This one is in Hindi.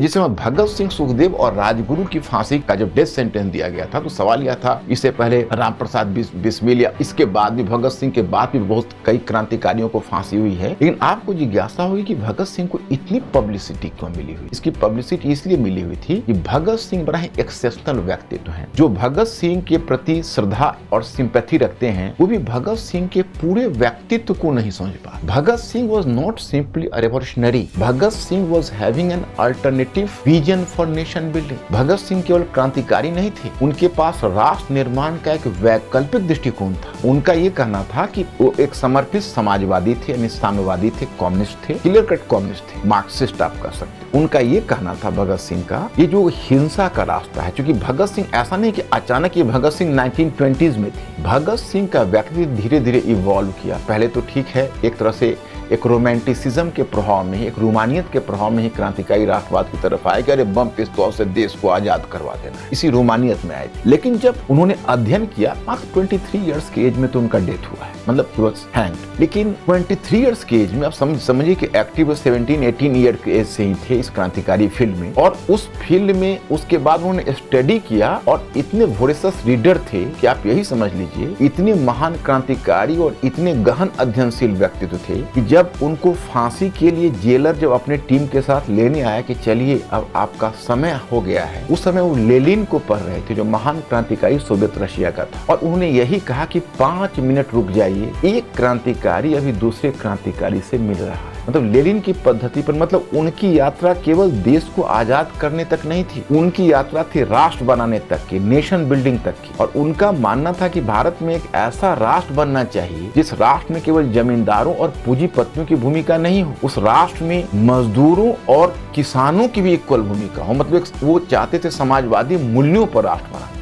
जिसमें भगत सिंह, सुखदेव और राजगुरु की फांसी का जब डेथ सेंटेंस दिया गया था तो सवाल यह था, इससे पहले राम प्रसाद बिस्मिल या इसके बाद भी भगत सिंह के बाद भी बहुत कई क्रांतिकारियों को फांसी हुई है, लेकिन आपको जिज्ञासा हुई कि भगत सिंह को इतनी पब्लिसिटी क्यों मिली हुई। इसकी पब्लिसिटी इसलिए मिली हुई थी कि भगत सिंह बड़ा ही एक्सेप्शनल व्यक्तित्व है। जो भगत सिंह के प्रति श्रद्धा और सिंपैथी रखते हैं वो भी भगत सिंह के पूरे व्यक्तित्व को नहीं समझ पा। Bhagat Singh was not simply a revolutionary, Bhagat Singh was having an alternative vision for nation building. Bhagat Singh केवल क्रांतिकारी नहीं थे, उनके पास राष्ट्र निर्माण का एक वैकल्पिक दृष्टिकोण था। उनका ये कहना था कि वो एक समर्पित समाजवादी थे, यानी साम्यवादी थे, कम्युनिस्ट थे, क्लियर कट कम्युनिस्ट थे, मार्क्सिस्ट आप कह सकते। उनका ये कहना था भगत सिंह का, ये जो हिंसा का रास्ता है, क्योंकि भगत सिंह ऐसा नहीं कि अचानक ये भगत सिंह 1920s में थे। भगत सिंह का व्यक्तित्व धीरे धीरे इवॉल्व किया। पहले तो ठीक है, एक तरह से एक रोमांटिसिज्म के प्रभाव में ही, एक रोमानियत के प्रभाव में ही क्रांतिकारी राष्ट्रवाद की तरफ आए कि अरे बम पिस्तौल से देश को आजाद करवा देना, इसी रोमानियत में आए थे। लेकिन जब उन्होंने अध्ययन किया, मात्र 23 इयर्स की एज में तो उनका डेथ हुआ है, मतलब ही वाज हैंग्ड। लेकिन 23 इयर्स की एज में आप समझिए कि एक्टिव 17-18 ईयर की एज से ही थे इस क्रांतिकारी फील्ड में, और उस फील्ड में उसके बाद उन्होंने स्टडी किया और इतने वोरेसस रीडर थे कि आप यही समझ लीजिए, इतने महान क्रांतिकारी और इतने गहन अध्ययनशील व्यक्तित्व थे कि जब उनको फांसी के लिए जेलर जब अपने टीम के साथ लेने आया कि चलिए अब आपका समय हो गया है, उस समय वो लेनिन को पढ़ रहे थे जो महान क्रांतिकारी सोवियत रशिया का था, और उन्होंने यही कहा कि 5 मिनट रुक जाइए, एक क्रांतिकारी अभी दूसरे क्रांतिकारी से मिल रहा है। मतलब लेनिन की पद्धति पर, मतलब उनकी यात्रा केवल देश को आजाद करने तक नहीं थी, उनकी यात्रा थी राष्ट्र बनाने तक की, नेशन बिल्डिंग तक की। और उनका मानना था कि भारत में एक ऐसा राष्ट्र बनना चाहिए जिस राष्ट्र में केवल जमींदारों और पूंजीपतियों की भूमिका नहीं हो, उस राष्ट्र में मजदूरों और किसानों की भी इक्वल भूमिका हो। मतलब वो चाहते थे समाजवादी मूल्यों पर राष्ट्र बनाना।